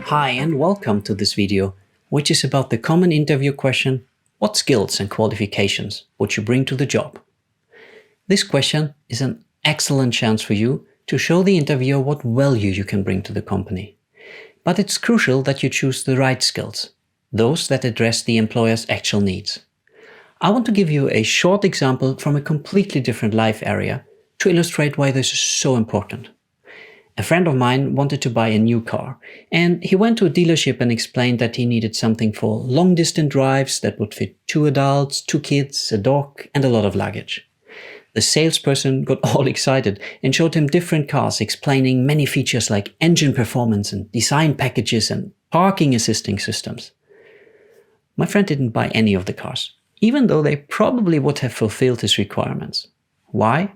Hi and welcome to this video, which is about the common interview question, what skills and qualifications would you bring to the job? This question is an excellent chance for you to show the interviewer what value you can bring to the company. But it's crucial that you choose the right skills, those that address the employer's actual needs. I want to give you a short example from a completely different life area to illustrate why this is so important. A friend of mine wanted to buy a new car, and he went to a dealership and explained that he needed something for long-distance drives that would fit 2 adults, 2 kids, a dog, and a lot of luggage. The salesperson got all excited and showed him different cars, explaining many features like engine performance and design packages and parking assisting systems. My friend didn't buy any of the cars, even though they probably would have fulfilled his requirements. Why?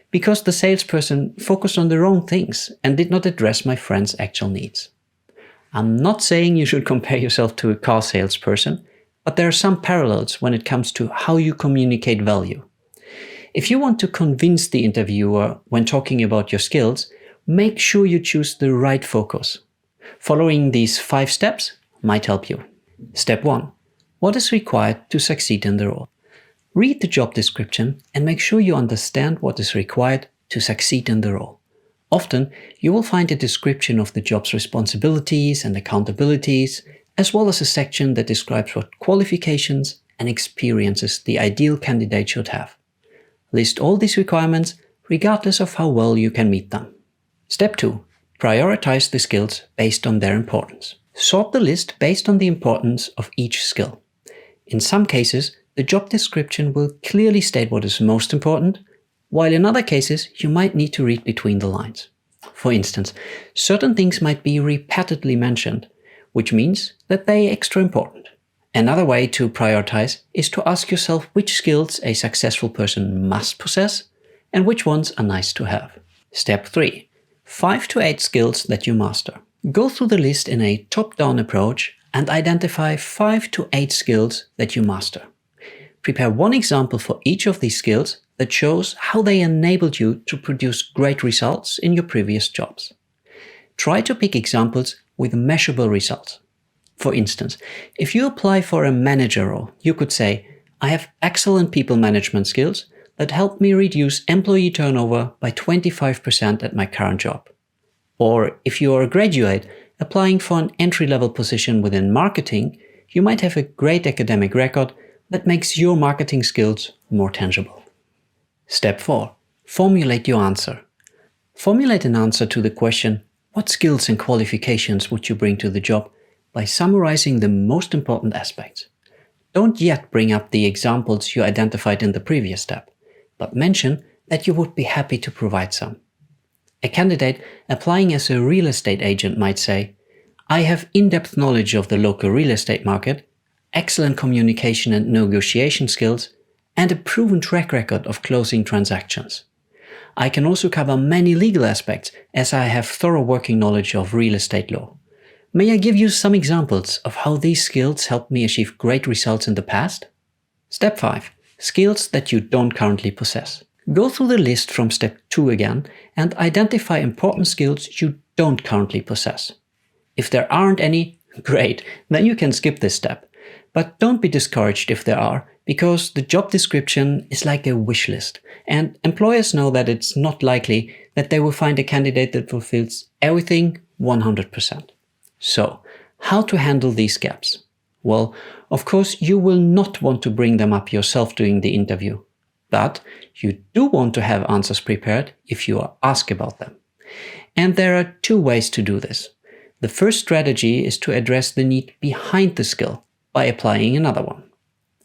Because the salesperson focused on the wrong things and did not address my friend's actual needs. I'm not saying you should compare yourself to a car salesperson, but there are some parallels when it comes to how you communicate value. If you want to convince the interviewer when talking about your skills, make sure you choose the right focus. Following these 5 steps might help you. Step 1. What is required to succeed in the role? Read the job description and make sure you understand what is required to succeed in the role. Often, you will find a description of the job's responsibilities and accountabilities, as well as a section that describes what qualifications and experiences the ideal candidate should have. List all these requirements, regardless of how well you can meet them. Step 2. Prioritize the skills based on their importance. Sort the list based on the importance of each skill. In some cases, the job description will clearly state what is most important, while in other cases you might need to read between the lines. For instance, certain things might be repeatedly mentioned, which means that they are extra important. Another way to prioritize is to ask yourself which skills a successful person must possess and which ones are nice to have. Step 3. 5 to 8 skills that you master. Go through the list in a top-down approach and identify 5 to 8 skills that you master. Prepare one example for each of these skills that shows how they enabled you to produce great results in your previous jobs. Try to pick examples with measurable results. For instance, if you apply for a manager role, you could say, I have excellent people management skills that help me reduce employee turnover by 25% at my current job. Or if you are a graduate applying for an entry-level position within marketing, you might have a great academic record that makes your marketing skills more tangible. Step 4. Formulate your answer. Formulate an answer to the question, what skills and qualifications would you bring to the job, by summarizing the most important aspects. Don't yet bring up the examples you identified in the previous step, but mention that you would be happy to provide some. A candidate applying as a real estate agent might say, I have in-depth knowledge of the local real estate market, excellent communication and negotiation skills, and a proven track record of closing transactions. I can also cover many legal aspects as I have thorough working knowledge of real estate law. May I give you some examples of how these skills helped me achieve great results in the past? Step 5. Skills that you don't currently possess. Go through the list from step 2 again and identify important skills you don't currently possess. If there aren't any, great, then you can skip this step. But don't be discouraged if there are, because the job description is like a wish list, and employers know that it's not likely that they will find a candidate that fulfills everything 100%. So, how to handle these gaps? Well, of course, you will not want to bring them up yourself during the interview, but you do want to have answers prepared if you are asked about them. And there are 2 ways to do this. The first strategy is to address the need behind the skill by applying another one.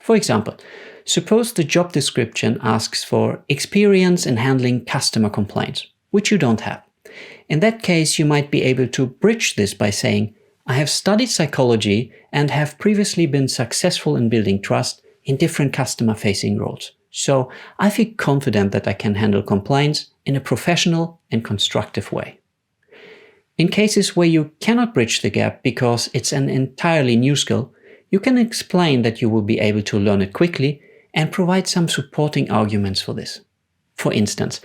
For example, suppose the job description asks for experience in handling customer complaints, which you don't have. In that case, you might be able to bridge this by saying, I have studied psychology and have previously been successful in building trust in different customer-facing roles. So I feel confident that I can handle complaints in a professional and constructive way. In cases where you cannot bridge the gap because it's an entirely new skill, you can explain that you will be able to learn it quickly and provide some supporting arguments for this. For instance,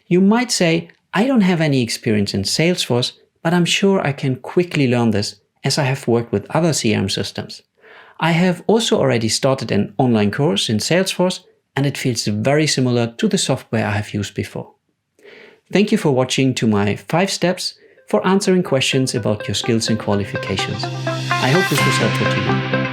you might say, I don't have any experience in Salesforce, but I'm sure I can quickly learn this as I have worked with other CRM systems. I have also already started an online course in Salesforce, and it feels very similar to the software I have used before. Thank you for watching to my 5 steps for answering questions about your skills and qualifications. I hope this was helpful to you.